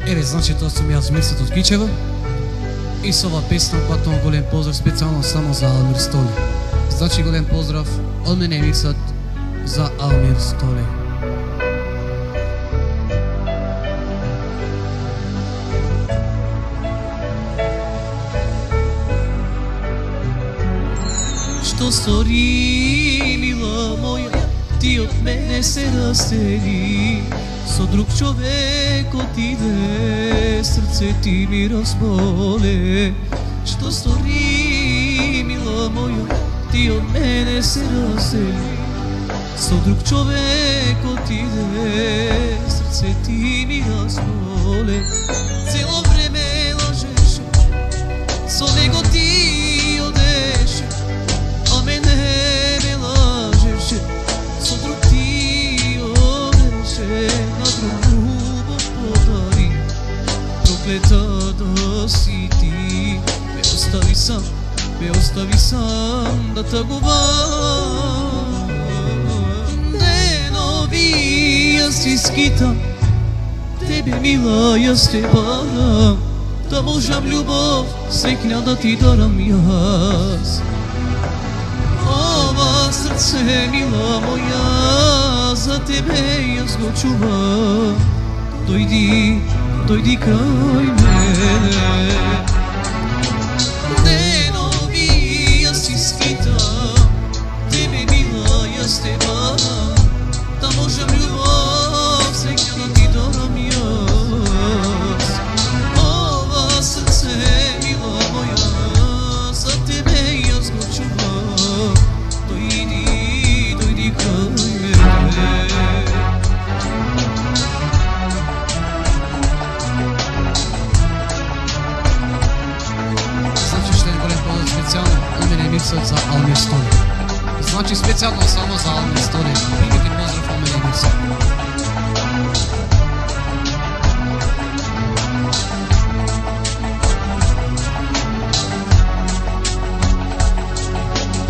Значи тоа сум јас Мирсет од Кичево и со ова песна упатувам голем поздрав специјално само за Алмир Столи. Значи голем поздрав од мене Мирсет за Алмир Столи. Што стори, мила моја, ти од мене се растели, со друг човек отиде, срце ти ми разболе. Што стори, мила моја, ти од мене се растели, со друг човек отиде, срце ти ми разболе. Цело време лажеше, со него ти одеше, а мене ме лажеше, со друг ти одеше, на друг љубов подари. Проклета да си ти, ме остави сам да тагувам. Денови јас ти скитам, тебе мила јас те барам, да можам љубов среќна да ти дарам јас. Ова срце, мила моја, за тебе јас го чувам. Дојди крај мене. Денови јас ти скитам, тебе мила јас те барам, да можам љубов среќна да ти дарам јас. Ова срце, мила моја, за тебе јас го чувам. Дојди крај мене. Мирсет за Алмир Столи. Значи специјално само за Алмир Столи. Примите поздрав од мене Мирсет.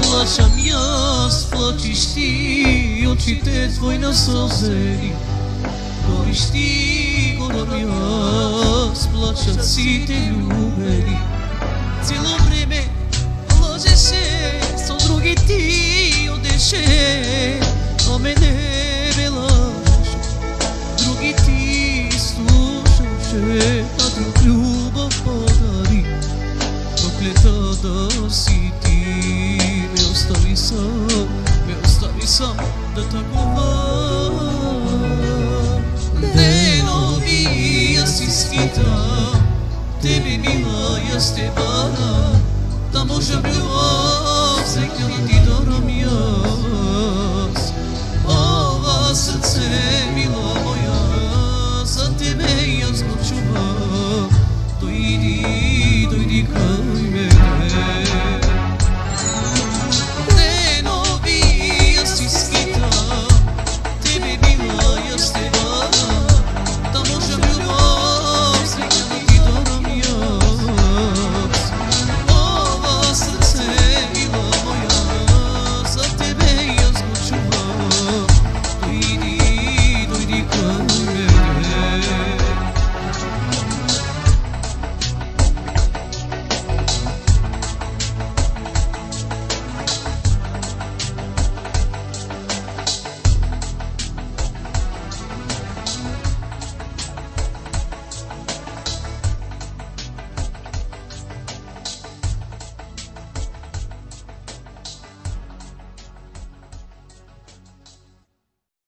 Плачам јас, плачиш ти, очите твои насолзени. Гориш ти, горам јас, плачат сите љубени. Цело време лажеше, со други ти одеше, а мене ме лажеше, други ти слушаше, а друг љубов подари. Проклета да си ти, ме остави сам да тагувам. Денови јас ти скитам, тебе мила јас те барам, да можам љубов